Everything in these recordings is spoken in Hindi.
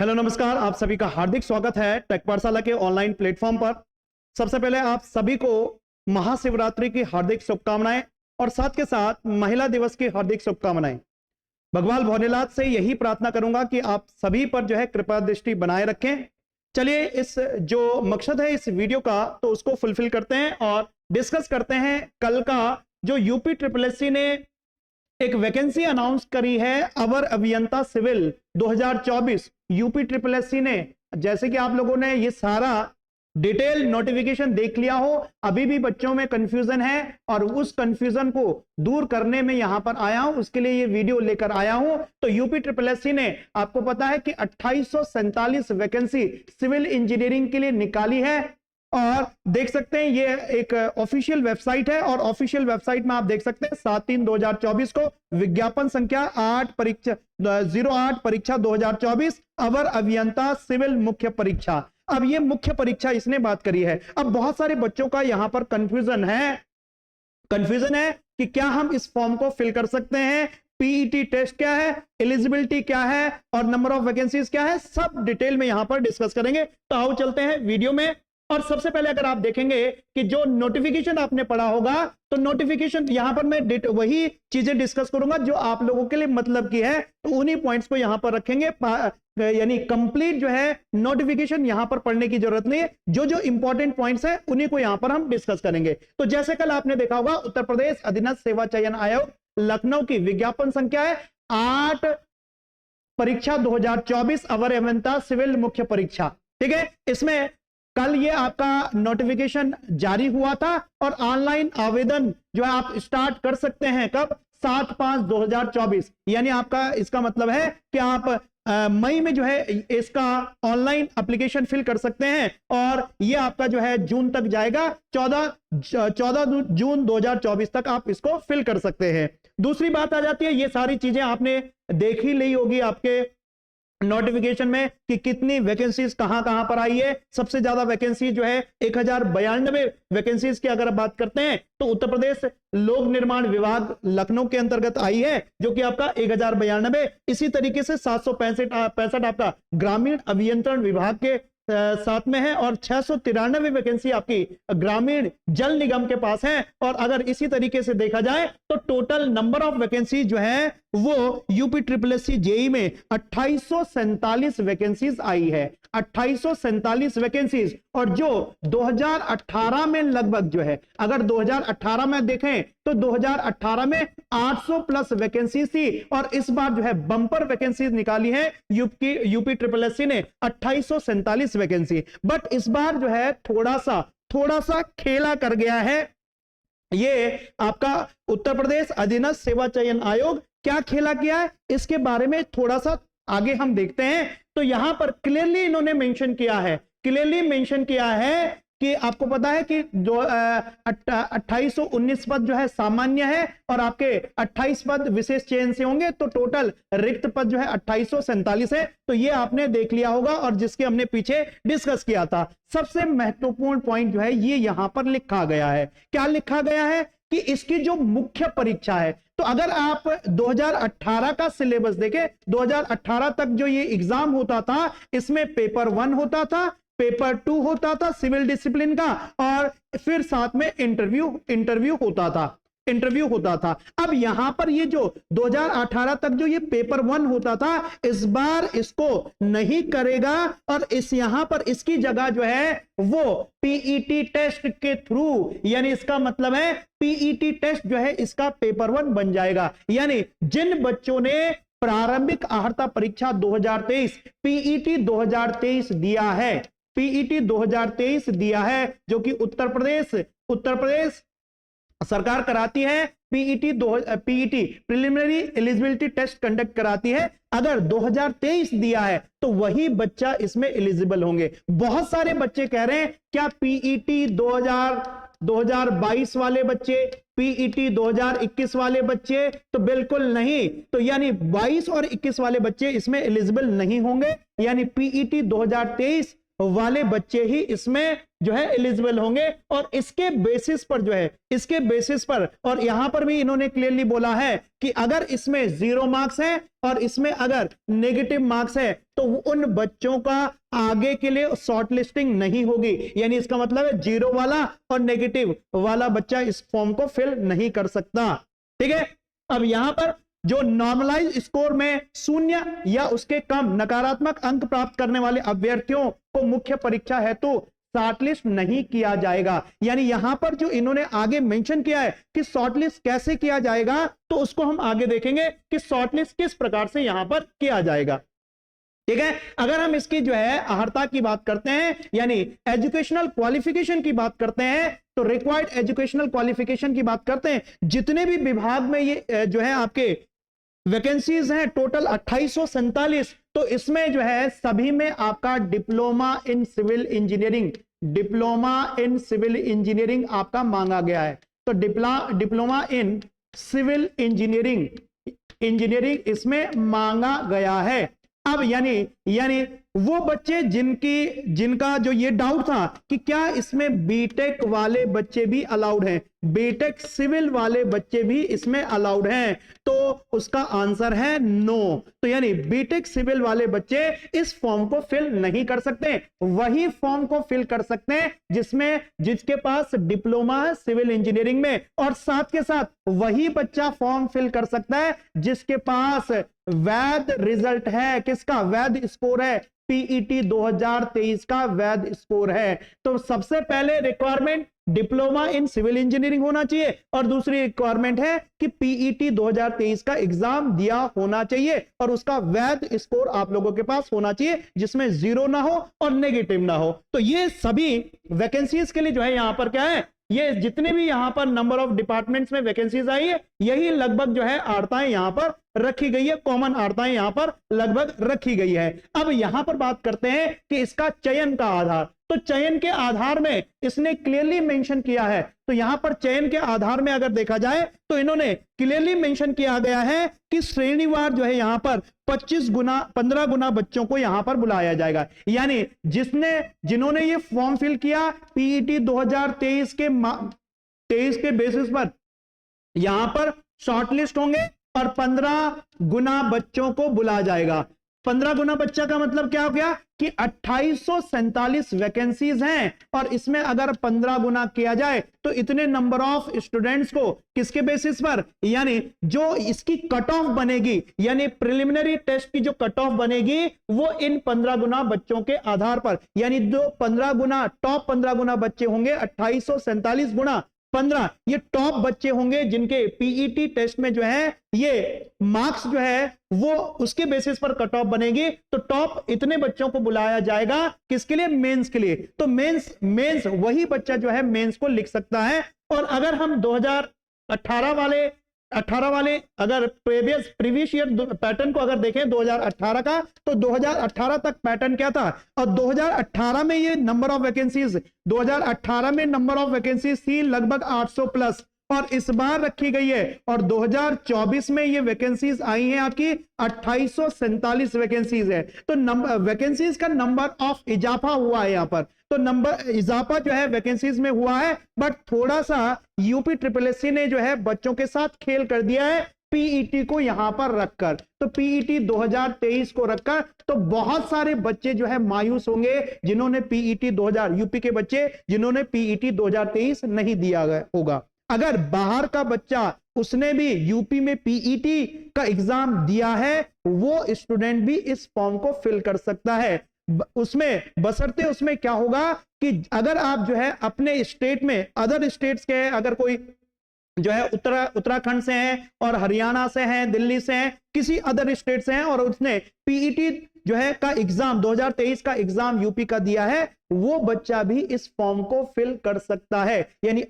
हेलो नमस्कार, आप सभी का हार्दिक स्वागत है टेक पाठशाला के ऑनलाइन प्लेटफॉर्म पर। सबसे पहले आप सभी को महाशिवरात्रि की हार्दिक शुभकामनाएं और साथ के साथ महिला दिवस की हार्दिक शुभकामनाएं। भगवान भोलेनाथ से यही प्रार्थना करूंगा कि आप सभी पर जो है कृपा दृष्टि बनाए रखें। चलिए, इस जो मकसद है इस वीडियो का तो उसको फुलफिल करते हैं और डिस्कस करते हैं कल का जो यूपी SSSC ने एक वैकेंसी अनाउंस करी है अवर अभियंता सिविल 2024 यूपी SSSC ने। जैसे कि आप लोगों ने ये सारा डिटेल नोटिफिकेशन देख लिया हो, अभी भी बच्चों में कंफ्यूजन है और उस कंफ्यूजन को दूर करने में यहां पर आया हूं, उसके लिए ये वीडियो लेकर आया हूं। तो यूपी SSSC ने आपको पता है कि 2847 वैकेंसी सिविल इंजीनियरिंग के लिए निकाली है और देख सकते हैं ये एक ऑफिशियल वेबसाइट है और ऑफिशियल वेबसाइट में आप देख सकते हैं 7/3/2024 को विज्ञापन संख्या 08 परीक्षा 2024 अवर अभियंता सिविल मुख्य परीक्षा। अब ये मुख्य परीक्षा इसने बात करी है। अब बहुत सारे बच्चों का यहां पर कंफ्यूजन है कि क्या हम इस फॉर्म को फिल कर सकते हैं, पीईटी टेस्ट क्या है, एलिजिबिलिटी क्या है और नंबर ऑफ वैकेंसीज क्या है, सब डिटेल में यहां पर डिस्कस करेंगे। तो आओ चलते हैं वीडियो में। और सबसे पहले अगर आप देखेंगे कि जो नोटिफिकेशन आपने पढ़ा होगा तो नोटिफिकेशन यहां पर मैं वही चीजें डिस्कस करूंगा जो आप लोगों के लिए मतलब की है, तो उन्हीं पॉइंट्स को यहां पर रखेंगे। यानी कंप्लीट जो है नोटिफिकेशन यहां पर पढ़ने की जरूरत नहीं है, जो जो इंपॉर्टेंट पॉइंट्स है उन्हीं को यहां पर हम डिस्कस करेंगे। तो जैसे कल आपने देखा होगा उत्तर प्रदेश अधीनस्थ सेवा चयन आयोग लखनऊ की विज्ञापन संख्या है 8 परीक्षा 2024 अवर अभियंता सिविल मुख्य परीक्षा। ठीक है, इसमें कल ये आपका नोटिफिकेशन जारी हुआ था और ऑनलाइन आवेदन जो है आप स्टार्ट कर सकते हैं कब, 7/5/2024। यानी आपका इसका मतलब है कि आप मई में जो है इसका ऑनलाइन एप्लीकेशन फिल कर सकते हैं और ये आपका जो है जून तक जाएगा, 14 जून 2024 तक आप इसको फिल कर सकते हैं। दूसरी बात आ जाती है, ये सारी चीजें आपने देख ही ली होगी आपके नोटिफिकेशन में कि कितनी वैकेंसीज कहां कहां पर आई है। सबसे ज्यादा वैकेंसी जो है 1092 वैकेंसीज की अगर बात करते हैं तो उत्तर प्रदेश लोक निर्माण विभाग लखनऊ के अंतर्गत आई है जो कि आपका 1092। इसी तरीके से 765 आपका ग्रामीण अभियंत्रण विभाग के साथ में है और 693 वैकेंसी आपकी ग्रामीण जल निगम के पास है। और अगर इसी तरीके से देखा जाए तो टोटल नंबर ऑफ वैकेंसी जो है वो यूपी SSSC जेई में 2847 वैकेंसीज आई है, 2847 वैकेंसीज। और जो 2018 में लगभग जो है, अगर 2018 में देखें तो 2018 में 800 प्लस वैकेंसीज थी और इस बार जो है बंपर वैकेंसीज निकाली है यूपी SSSC ने 2847 वैकेंसी। बट इस बार जो है थोड़ा सा खेला कर गया है ये आपका उत्तर प्रदेश अधीनस्थ सेवा चयन आयोग। क्या खेला किया है इसके बारे में थोड़ा सा आगे हम देखते हैं। तो यहां पर क्लियरली इन्होंने मेंशन किया है कि आपको पता है कि जो 2819 पद जो है सामान्य है और आपके 28 पद विशेष चयन से होंगे, तो टोटल रिक्त पद जो है 2847 है। तो ये आपने देख लिया होगा और जिसके हमने पीछे डिस्कस किया था। सबसे महत्वपूर्ण पॉइंट जो है ये यहां पर लिखा गया है। क्या लिखा गया है कि इसकी जो मुख्य परीक्षा है, तो अगर आप 2018 का सिलेबस देखें, 2018 तक जो ये एग्जाम होता था इसमें पेपर 1 होता था, पेपर 2 होता था सिविल डिसिप्लिन का और फिर साथ में इंटरव्यू होता था। अब यहां पर ये जो 2018 तक जो ये पेपर 1 होता था इस बार इसको नहीं करेगा और यहां पर इसकी जगह जो है वो पीईटी टेस्ट के थ्रू, यानी इसका मतलब है पीईटी टेस्ट जो है इसका पेपर 1 बन जाएगा। यानी जिन बच्चों ने प्रारंभिक अर्हता परीक्षा 2023 पीईटी 2023 दिया है जो कि उत्तर प्रदेश सरकार कराती है। PET preliminary eligibility test conduct कराती है। अगर 2023 दिया है तो वही बच्चा इसमें एलिजिबल होंगे। बहुत सारे बच्चे कह रहे हैं क्या पीईटी 2022 वाले बच्चे, पीईटी 2021 वाले बच्चे, तो बिल्कुल नहीं। तो यानी 22 और 21 वाले बच्चे इसमें एलिजिबल नहीं होंगे, यानी पीईटी 2023 वाले बच्चे ही इसमें जो है एलिजिबल होंगे। और इसके बेसिस पर जो है, इसके बेसिस पर, और यहां पर भी इन्होंने क्लियरली बोला है कि अगर इसमें 0 मार्क्स है और इसमें अगर नेगेटिव मार्क्स है तो उन बच्चों का आगे के लिए शॉर्ट लिस्टिंग नहीं होगी। यानी इसका मतलब है 0 वाला और नेगेटिव वाला बच्चा इस फॉर्म को फिल नहीं कर सकता। ठीक है, अब यहां पर जो नॉर्मलाइज स्कोर में 0 या उसके कम नकारात्मक अंक प्राप्त करने वाले अभ्यर्थियों को मुख्य परीक्षा हेतु शॉर्टलिस्ट नहीं किया जाएगा। यानी यहां पर जो इन्होंने आगे मेंशन किया है कि शॉर्टलिस्ट कैसे किया जाएगा, तो उसको हम आगे देखेंगे कि शॉर्टलिस्ट किस प्रकार से यहां पर किया जाएगा। ठीक है, अगर हम इसकी जो है अर्हता की बात करते हैं, यानी एजुकेशनल क्वालिफिकेशन की बात करते हैं, तो रिक्वायर्ड एजुकेशनल क्वालिफिकेशन की बात करते हैं, जितने भी विभाग में ये जो है आपके वैकेंसीज हैं टोटल 2847, तो इसमें जो है सभी में आपका diploma in civil engineering, diploma in civil engineering आपका मांगा गया है। तो डिप्लोमा इन सिविल इंजीनियरिंग इसमें मांगा गया है। अब यानी वो बच्चे जिनका जो ये डाउट था कि क्या इसमें बीटेक वाले बच्चे भी अलाउड हैं, बीटेक सिविल वाले बच्चे भी इसमें अलाउड हैं, तो उसका आंसर है नो। तो यानी बीटेक सिविल वाले बच्चे इस फॉर्म को फिल नहीं कर सकते, वही फॉर्म को फिल कर सकते हैं जिसके पास डिप्लोमा है सिविल इंजीनियरिंग में, और साथ के साथ वही बच्चा फॉर्म फिल कर सकता है जिसके पास वैध रिजल्ट है, किसका वैध स्कोर है, पीईटी 2023 का वैध स्कोर है। तो सबसे पहले requirement diploma in civil engineering होना चाहिए, और दूसरी रिक्वायरमेंट है कि पीईटी 2023 का एग्जाम दिया होना चाहिए और उसका वैध स्कोर आप लोगों के पास होना चाहिए जिसमें 0 ना हो और नेगेटिव ना हो। तो ये सभी वैकेंसीज के लिए जो है यहां पर क्या है, ये जितने भी यहां पर नंबर ऑफ डिपार्टमेंट्स में वैकेंसीज आई है, यही लगभग जो है आर्ताएं यहां पर रखी गई है, कॉमन आर्ताएं यहां पर लगभग रखी गई है। अब यहां पर बात करते हैं कि इसका चयन का आधार, तो चयन के आधार में इसने क्लियरली मेंशन किया है। तो यहां पर चयन के आधार में अगर देखा जाए तो इन्होंने क्लियरली मेंशन किया गया है कि श्रेणीवार जो है यहां पर 15 गुना बच्चों को यहां पर बुलाया जाएगा। यानी जिन्होंने ये फॉर्म फिल किया पीईटी 2023 के बेसिस पर यहां पर शॉर्टलिस्ट होंगे और 15 गुना बच्चों को बुलाया जाएगा। 15 गुना बच्चा का मतलब क्या हो गया कि 2847 वैकेंसीज हैं, और इसमें अगर 15 गुना किया जाए तो इतने नंबर ऑफ स्टूडेंट्स को किसके बेसिस पर, यानी जो इसकी कट ऑफ बनेगी, यानी प्रिलिमिनरी टेस्ट की जो कट ऑफ बनेगी वो इन 15 गुना बच्चों के आधार पर, यानी जो 15 गुना टॉप 15 गुना बच्चे होंगे 2847 गुना 15, ये टॉप बच्चे होंगे जिनके पीईटी टेस्ट में जो है ये मार्क्स जो है वो उसके बेसिस पर कट ऑफ बनेगी। तो टॉप इतने बच्चों को बुलाया जाएगा किसके लिए, मेंस के लिए। तो मेंस वही बच्चा जो है मेंस को लिख सकता है। और अगर हम 2018 वाले अगर प्रीवियस ईयर पैटर्न को अगर देखें 2018 का, तो 2018 तक पैटर्न क्या था, और 2018 में ये नंबर ऑफ वैकेंसीज 2018 में नंबर ऑफ वैकेंसीज थी लगभग 800 प्लस, और इस बार रखी गई है, और 2024 में ये वैकेंसीज आई हैं आपकी 2847 वैकेंसीज है। तो वैकेंसीज का नंबर ऑफ इजाफा हुआ है यहां पर, तो नंबर इजाफा जो है वैकेंसीज में हुआ है, बट थोड़ा सा यूपी SSSC ने जो है बच्चों के साथ खेल कर दिया है पीईटी को यहां पर रखकर। तो पीईटी 2023 को रखकर तो बहुत सारे बच्चे जो है मायूस होंगे जिन्होंने पीईटी 2000 यूपी के बच्चे जिन्होंने पीईटी 2023 नहीं दिया होगा। अगर बाहर का बच्चा उसने भी यूपी में पीईटी का एग्जाम दिया है, वो स्टूडेंट भी इस फॉर्म को फिल कर सकता है। उसमें बशर्ते उसमें क्या होगा कि अगर आप जो है अपने स्टेट में अदर स्टेट्स के हैं, अगर कोई जो है उत्तराखंड से हैं और हरियाणा से हैं, दिल्ली से हैं, किसी अदर स्टेट से हैं, और उसने पीईटी जो है का एग्जाम 2023 का एग्जाम यूपी का दिया है, वो बच्चा भी इस फॉर्म को फिल कर सकता है। यानी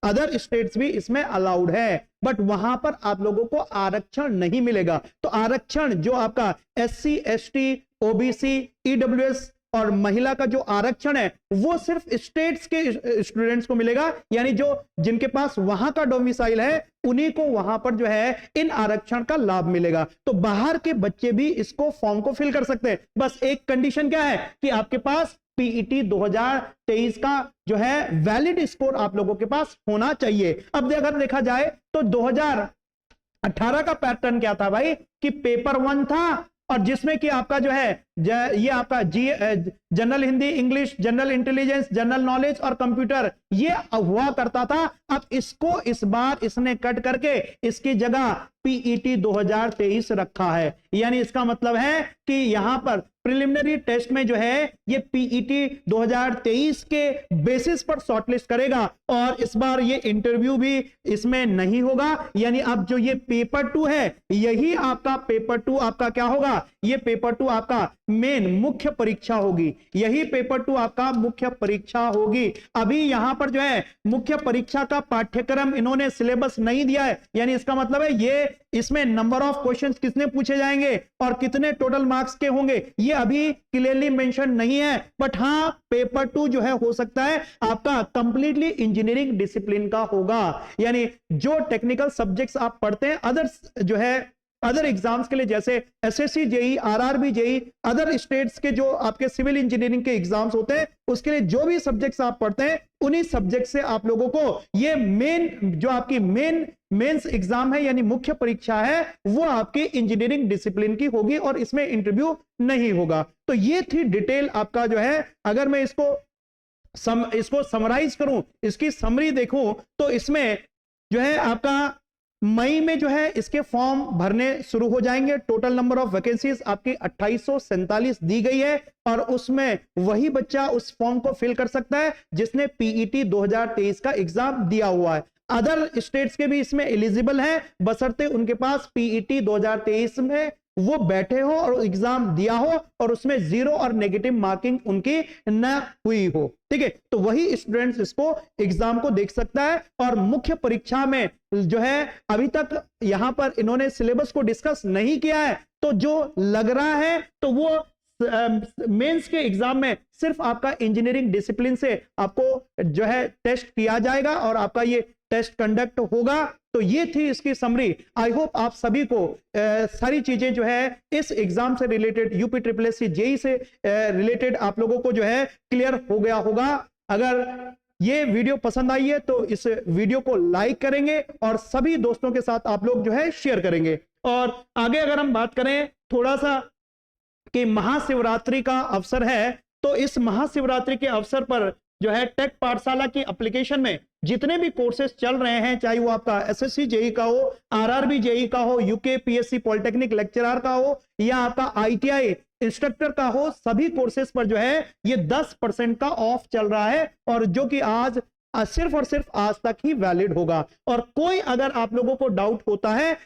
अदर स्टेट्स भी इसमें अलाउड है, बट वहां पर आप लोगों को आरक्षण नहीं मिलेगा। तो आरक्षण जो आपका SC ST OBC EWS और महिला का जो आरक्षण है वो सिर्फ स्टेट्स के स्टूडेंट्स को मिलेगा, यानी जो जिनके पास वहां का डोमिसाइल है उन्हीं को वहां पर जो है इन आरक्षण का लाभ मिलेगा। तो बाहर के बच्चे भी इसको फॉर्म को फिल कर सकते हैं। बस एक कंडीशन क्या है कि आपके पास पीईटी 2023 का जो है वैलिड स्कोर आप लोगों के पास होना चाहिए। अब अगर देखा जाए तो 2018 का पैटर्न क्या था भाई, कि पेपर 1 था और जिसमें कि आपका जो है ये आपका general Hindi, English, general intelligence, general knowledge और कंप्यूटर ये हुआ करता था। अब इसको इस बार इसने कट करके इसकी जगह पीईटी 2023 रखा है। यानी इसका मतलब है कि यहां पर प्रिलिमिनरी टेस्ट में जो है ये पीईटी 2023 के बेसिस पर शॉर्टलिस्ट करेगा और इस बार ये इंटरव्यू भी इसमें नहीं होगा। यानी अब जो ये पेपर 2 है यही आपका पेपर 2 आपका क्या होगा, ये पेपर 2 आपका मेन मुख्य परीक्षा होगी। यही पेपर 2 आपका मुख्य परीक्षा होगी। अभी यहां पर जो है मुख्य परीक्षा का पाठ्यक्रम इन्होंने सिलेबस नहीं दिया है। यानी इसका मतलब है ये इसमें नंबर ऑफ क्वेश्चंस कितने पूछे जाएंगे और कितने टोटल मार्क्स के होंगे ये अभी क्लियरली मेंशन नहीं है। बट हाँ, पेपर 2 जो है हो सकता है आपका कंप्लीटली इंजीनियरिंग डिसिप्लिन का होगा। यानी जो टेक्निकल सब्जेक्ट्स आप पढ़ते हैं अदर्स जो है अदर एग्जाम्स के लिए, जैसे SSC, JE, RRB, JE, other states के जो आपके सिविल इंजीनियरिंग के एग्जाम्स होते हैं उसके लिए जो भी सब्जेक्ट्स आप पढ़ते हैं उन्हीं सब्जेक्ट से आप लोगों को ये मेन जो आपकी मेंस एग्जाम है यानी मुख्य परीक्षा है वो आपकी इंजीनियरिंग डिसिप्लिन की होगी और इसमें इंटरव्यू नहीं होगा। तो ये थी डिटेल आपका जो है, अगर मैं इसको समराइज करूं, इसकी समरी देखूं तो इसमें जो है आपका मई में जो है इसके फॉर्म भरने शुरू हो जाएंगे। टोटल नंबर ऑफ वैकेंसीज आपकी 2847 दी गई है और उसमें वही बच्चा उस फॉर्म को फिल कर सकता है जिसने पीईटी 2023 का एग्जाम दिया हुआ है। अदर स्टेट्स के भी इसमें एलिजिबल हैं बशर्ते उनके पास पीईटी 2023 में वो बैठे हो और एग्जाम दिया हो और उसमें 0 और नेगेटिव मार्किंग उनकी न हुई हो। ठीक है, तो वही स्टूडेंट्स इसको एग्जाम को देख सकता है। और मुख्य परीक्षा में जो है अभी तक यहां पर इन्होंने सिलेबस को डिस्कस नहीं किया है, तो जो लग रहा है तो वो मेंस के एग्जाम में सिर्फ आपका इंजीनियरिंग डिसिप्लिन से आपको जो है टेस्ट किया जाएगा और आपका ये टेस्ट कंडक्ट होगा। तो ये थी इसकी समरी। आई होप आप सभी को सारी चीजें जो है इस एग्जाम से related, UP triple S C JE से रिलेटेड आप लोगों को जो है क्लियर हो गया होगा। अगर ये वीडियो पसंद आई है तो इस वीडियो को लाइक करेंगे और सभी दोस्तों के साथ आप लोग जो है शेयर करेंगे। और आगे अगर हम बात करें थोड़ा सा कि महाशिवरात्रि का अवसर है, तो इस महाशिवरात्रि के अवसर पर जो है टेक पाठशाला की एप्लीकेशन में जितने भी कोर्सेज चल रहे हैं, चाहे वो आपका एसएससी जेई का हो, आरआरबी जेई का हो, यूके पीएससी पॉलिटेक्निक लेक्चरर का हो या आपका आईटीआई इंस्ट्रक्टर का हो, सभी कोर्सेज पर जो है ये 10% का ऑफ चल रहा है और जो कि आज सिर्फ और सिर्फ आज तक ही वैलिड होगा। और कोई अगर आप लोगों को डाउट होता है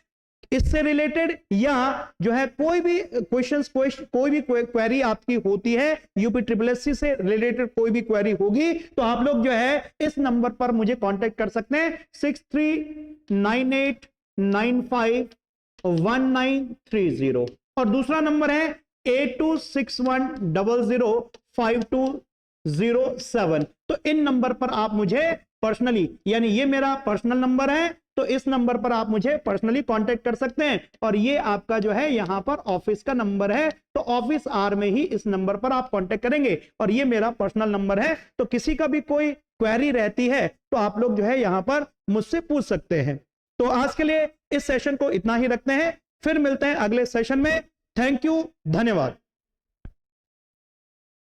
इससे रिलेटेड या जो है कोई भी क्वेश्चंस, कोई भी क्वेरी आपकी होती है यूपी ट्रिपल एससी से रिलेटेड कोई भी क्वेरी होगी तो आप लोग जो है इस नंबर पर मुझे कांटेक्ट कर सकते हैं 6398951930 और दूसरा नंबर है 8261005207। तो इन नंबर पर आप मुझे पर्सनली, यानी ये मेरा पर्सनल नंबर है, तो इस नंबर पर आप मुझे पर्सनली कांटेक्ट कर सकते हैं। और ये आपका जो है यहां पर ऑफिस का नंबर है, तो ऑफिस आवर में ही इस नंबर पर आप कांटेक्ट करेंगे और ये मेरा पर्सनल नंबर है। तो किसी का भी कोई क्वेरी रहती है तो आप लोग जो है यहां पर मुझसे पूछ सकते हैं। तो आज के लिए इस सेशन को इतना ही रखते हैं, फिर मिलते हैं अगले सेशन में। थैंक यू, धन्यवाद।